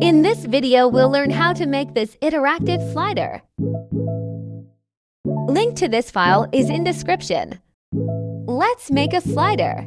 In this video, we'll learn how to make this interactive slider. Link to this file is in description. Let's make a slider.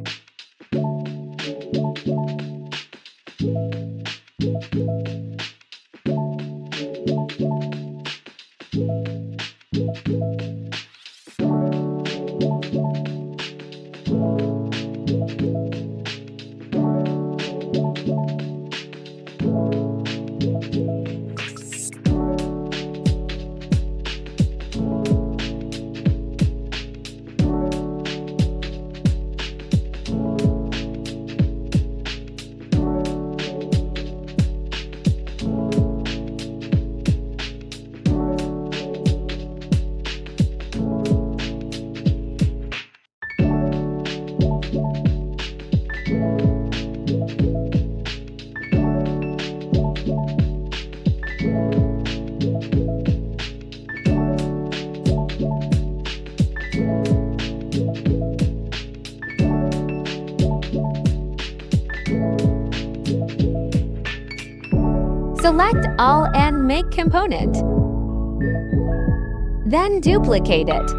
Select all and make component. Then duplicate it.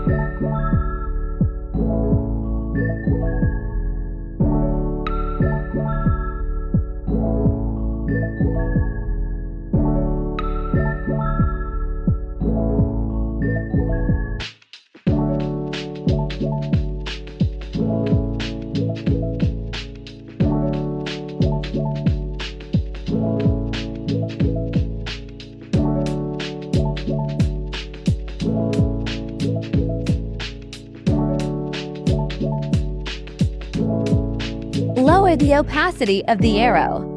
Lower the opacity of the arrow.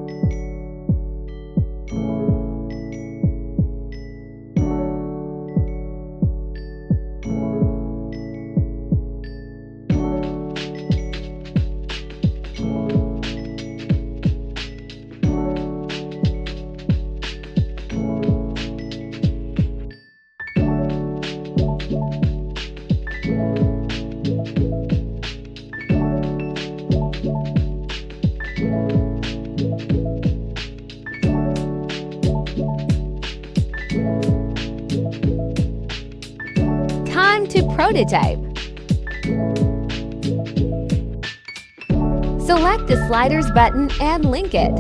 Time to prototype. Select the sliders button and link it.